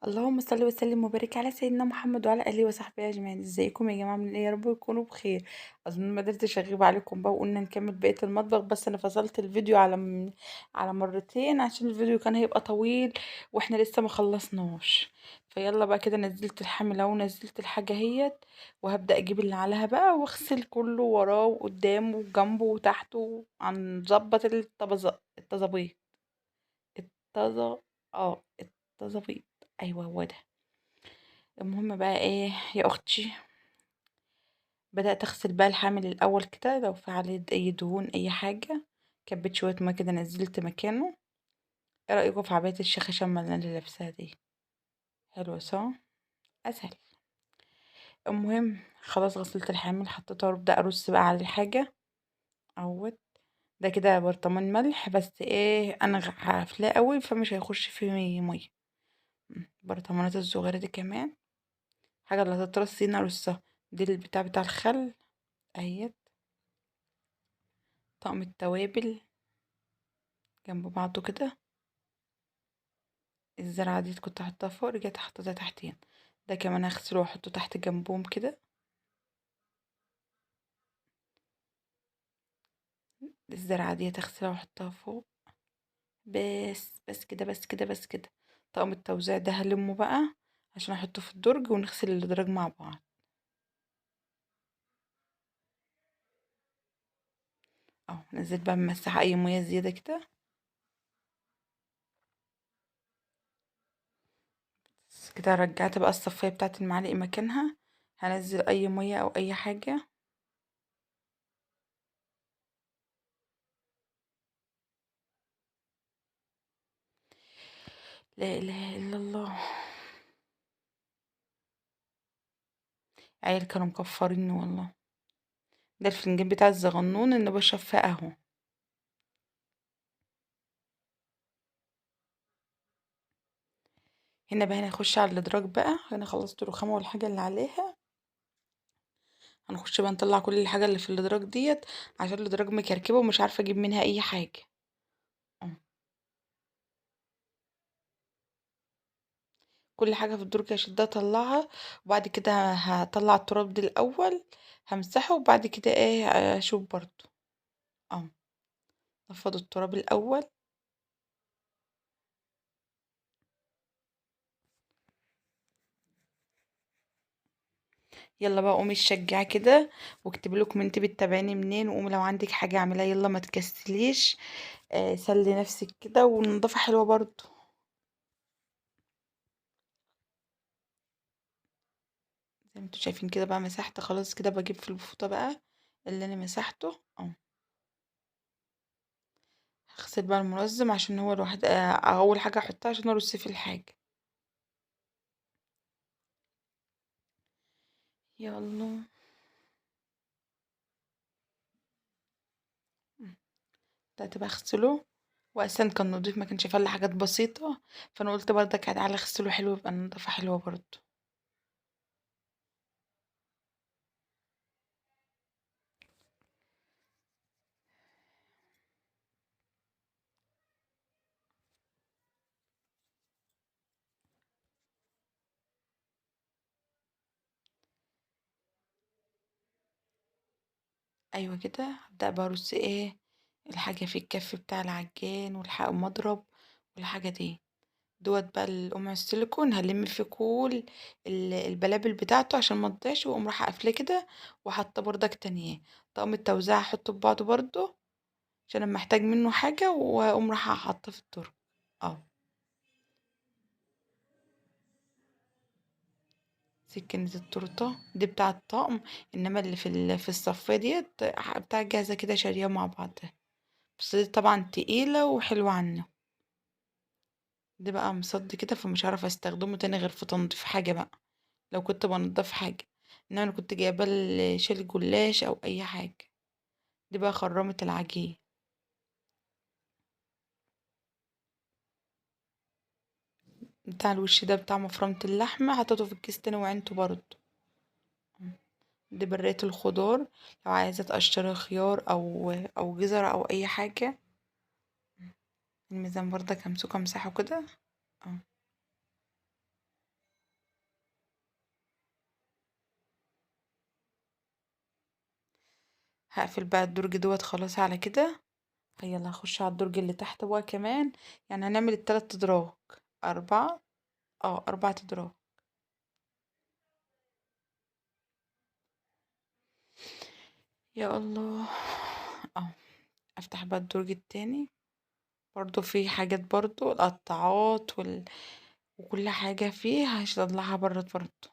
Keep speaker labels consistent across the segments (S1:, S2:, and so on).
S1: اللهم صل وسلم وبارك على سيدنا محمد وعلى اله وصحبه اجمعين. ازيكم يا جماعه؟ من ايه؟ يا رب تكونوا بخير. اظن ما قدرتش اغيب عليكم بقى وقلنا نكمل بقيه المطبخ، بس انا فصلت الفيديو على مرتين عشان الفيديو كان هيبقى طويل واحنا لسه ما خلصناش. فيلا بقى كده، نزلت الحمل اهو، نزلت الحاجه اهيت، وهبدا اجيب اللي عليها بقى واغسل كله وراه وقدامه وجنبه وتحته، هنظبط التظابيط. التظ اه التظابيط. ايوه هو ده. المهم بقى ايه يا اختي، بدأت اغسل بقى الحامل الاول كده، لو في عليه اي دهون اي حاجة. كبيت شوية ما كده، نزلت مكانه. ايه رأيكم في عباية الشيخة شمال اللي أنا لابساها دي؟ حلوة صح؟ اسهل. المهم خلاص غسلت الحامل، حطيتها وابدأ ارص بقى على الحاجة اهوت. ده كده برطمان ملح، بس ايه انا هفلاه قوي فمش هيخش فيه مية. البرطمانات الصغيرة دي كمان، حاجة اللي هتترص هنا ارصها. دي البتاع بتاع الخل اهيت. طقم التوابل جنب بعضه كده. الزرعة دي كنت حاطاها فوق، رجعت حطيتها تحتين. ده كمان هغسله واحطه تحت جنبهم كده. الزرعة دي هغسلها واحطها فوق. بس كده بس كده بس كده. طقم التوزيع ده هلمه بقى عشان احطه في الدرج ونغسل الادراج مع بعض. اهو نزلت بقى ممسحة اي مية زيادة كده. بس كده رجعت بقى الصفاية بتاعت المعالق مكانها. هنزل اي مية او اي حاجة. لا اله الا الله. عيال كانوا مكفريني والله. ده الفنجان بتاع الزغنون اللي بشرب فيه قهوة. هنا بقى هنخش على الادراج بقى. انا خلصت الرخامه والحاجه اللي عليها. هنخش بقى نطلع كل الحاجه اللي في الادراج ديت، عشان الادراج مكركبه ومش عارفه اجيب منها اي حاجه. اه. كل حاجه في الدرج هشدها اطلعها. وبعد كده هطلع التراب ده الاول، همسحه وبعد كده ايه اشوف برضو. اه. نفض التراب الاول. يلا بقى قومي الشجعي كده، واكتبي لكم انت بتتابعيني منين، وقومي لو عندك حاجه اعمليها، يلا ما تكسليش. سلي نفسك كده، والنظافه حلوه برضو. زي ما انتوا شايفين كده بقى، مسحت خلاص كده، بجيب في الفوطة بقى اللي انا مسحته اه. هغسل بقى المنظم عشان هو الواحد اول حاجة احطها عشان ارص فيه الحاجة. يلا. بدأت بقى اغسله. واساسا كان نضيف، ما كانش فيه الا حاجات بسيطة. فانا قلت برضك تعالى اغسله حلو، يبقى النضافة حلوة برضه. ايوه كده هبدأ بقى ارص ايه الحاجة في الكف بتاع العجان والمضرب والحاجة دي. دوت بقى القمع السيليكون هلم فيه كل البلابل بتاعته عشان ما تضيعش، واقوم رايحه قافلاه كده. وحاطه بردك تانية. طقم التوزيع هحطه ببعضه برضه عشان لما احتاج منه حاجه، واقوم رايحه حاطه في الدرج. اه. سكينة التورته دي بتاع الطقم. انما اللي في الصفايه ديت بتاع جاهزه كده شاريها مع بعضها. بس دي طبعا تقيله وحلوه عنه. دي بقى مصدي كده، فمش عارفه استخدمه تاني غير في تنظيف حاجه بقى، لو كنت بنضف حاجة. انما انا كنت جايباه لشيل جلاش او اي حاجة. دي بقى خرمة العجين. بتاع الوش ده بتاع مفرمة اللحمة، حطيته في الكيس تاني وعينته برضه. دي برية الخضار، لو عايزة تقشري خيار او جزر او اي حاجة. الميزان برضك همسكه امسحه كده. اه. هقفل بقى الدرج دوت خلاص على كده. يلا هخش على الدرج اللي تحت بقى كمان. يعني هنعمل التلات ادراج. 4. 4 ادراج. يا الله. اه. افتح بقى الدرج التاني. برضو في حاجات، برضو القطاعات وكل حاجة فيه هطلعها برا برضو.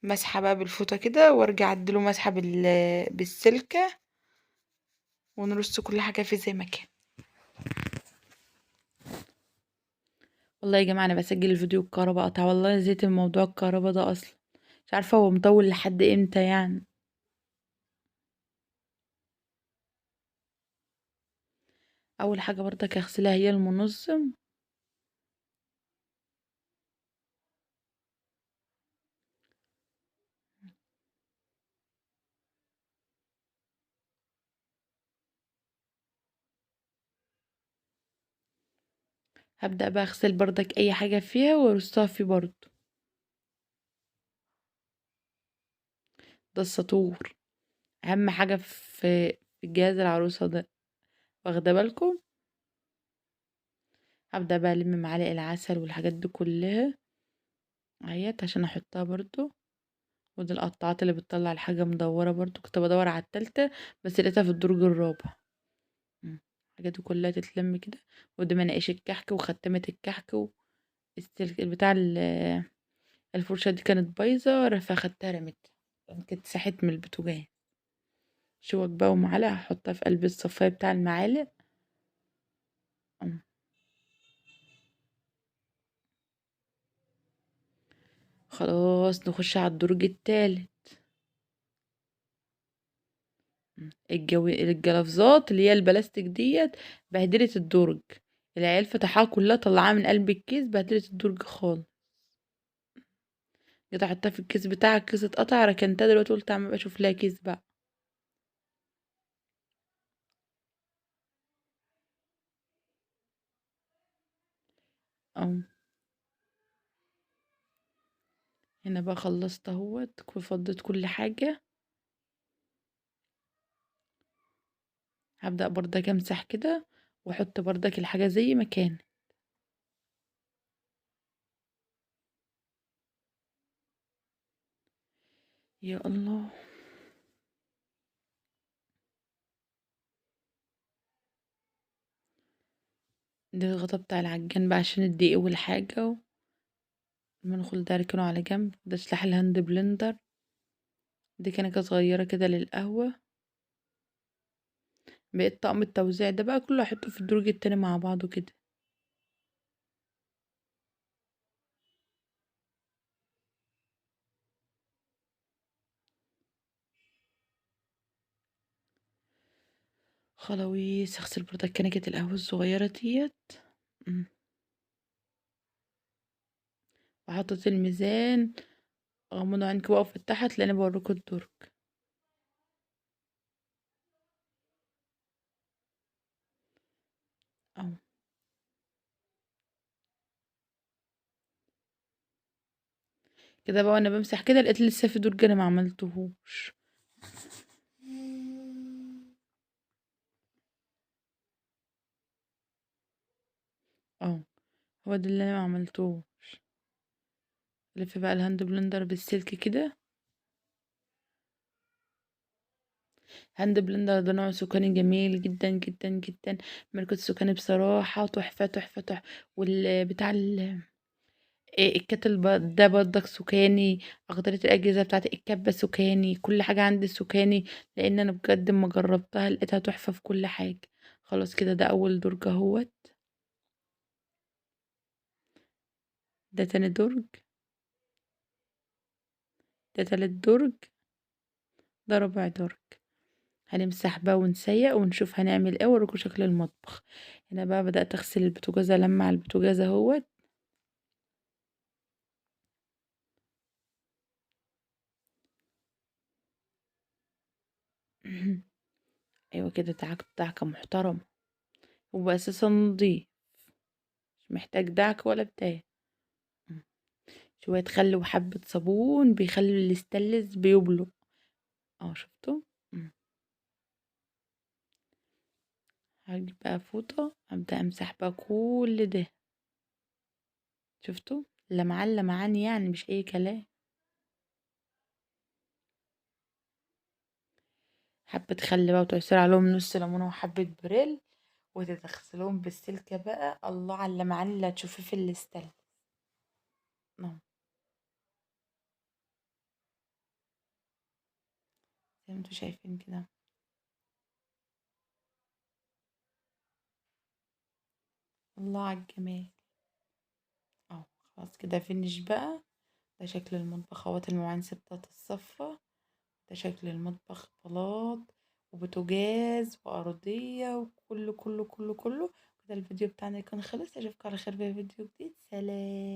S1: مسحة بقى بالفوطة كده، وارجع اديله مسحة بالسلكة، ونرص كل حاجة فيه زي ما كان. والله يا جماعة انا بسجل الفيديو الكهرباء قطع، والله زيت الموضوع الكهرباء ده اصلا. مش عارفة هو مطول لحد امتى يعني. اول حاجة برضك اغسلها هي المنظم. هبدأ بقى اغسل برضك اي حاجة فيها وارصها فيه برضو. ده السطور. اهم حاجة في جهاز العروسة ده. واخدة بالكم. هبدأ بقى الم معالق العسل والحاجات دي كلها اهيت عشان احطها برضو. ودي القطاعات اللي بتطلع الحاجة مدورة، برضو كنت بدور على التالتة بس لقيتها في الدرج الرابع. الحاجات دي كلها تتلم كده. ودي مناقيش الكحك وختمة الكحك والسلك بتاع الفرشة دي كانت بايظة، فاخدتها رميتها. كانت ساحت من البوتاجاز. شوك بقى ومعلقة هحطها في قلب الصفاية بتاع المعالق. أم. خلاص نخش على الدرج التالت. الجلافزات اللي هي البلاستيك ديت بهدلت الدرج. العيال فتحها كلها طلعها من قلب الكيس، بهدلت الدرج خالص. جيت احطها في الكيس بتاعها، الكيس اتقطع، ركنتها دلوقتي قلت اما ابقى اشوف لها كيس بقى. اه. هنا بقى خلصت اهوت وفضيت كل حاجة. هبدأ برضك امسح كده واحط برضك الحاجة زي ما كان. يا الله. ده الغطا بتاع العجان بقى عشان الدقيق والحاجة. المنخل ده ركنه على جنب. ده سلاح الهاند بلندر. دي كنكة صغيرة كده للقهوة. بقيت طقم التوزيع ده بقى كله احطه في الدرج التاني مع بعضه كده. خلاويص اغسل برضك كنكة القهوة الصغيرة ديت. أمم. وحطيت الميزان. غمضوا عينكم بقى وفتحت لان بوريكم الدرج. اهو. كده بقى وانا بمسح كده لقيت لسه في درج انا ما عملتهوش. اه. هو ده اللي انا ما عملتوه. لف بقى الهاند بلندر بالسلك كده. هاند بلندر ده نوع سكاني جميل جدا جدا جدا. ماركة سكاني بصراحة تحفة تحفة تحفة. والبتاع الكاتل ده برضك سكاني. أقدرة الأجهزة بتاعت الكبة سكاني، كل حاجة عندي سكاني. لأن أنا بجد ما جربتها لقيتها تحفة في كل حاجة. خلاص كده ده أول درج اهوت. ده تاني درج. ده تالت درج. ده رابع درج. هنمسح بقى ونسيق ونشوف هنعمل ايه واوريكم شكل المطبخ. هنا بقى بدأت اغسل البوتاجاز، المع البوتاجاز اهوت. ايوه كده دعكة محترمة. هو اساسا نضيف. مش محتاج دعك ولا بتاع. شوية خل وحبة صابون بيخلوا الاستانلس بيبلق. شفتوا. مم. هجيب بقى فوطة ابدأ امسح بقى كل ده. شفتوا لمعان لمعان يعني مش اي كلام. حبة خل بقى وتعصري عليهم نص ليمونة وحبة بريل وتغسلهم بالسلكة بقى. الله على اللمعان اللي هتشوفيه في الاستانلس. اهو زي ما انتوا شايفين كده. الله على الجمال. اهو خلاص كده فينش بقى. ده شكل المطبخ اهوت. المواعين سبتها تتصفى. ده شكل المطبخ بلاط وبوتاجاز وأرضية وكله كله كله كله كده. الفيديو بتاعنا يكون خلص. اشوفكم على خير في فيديو جديد. سلام.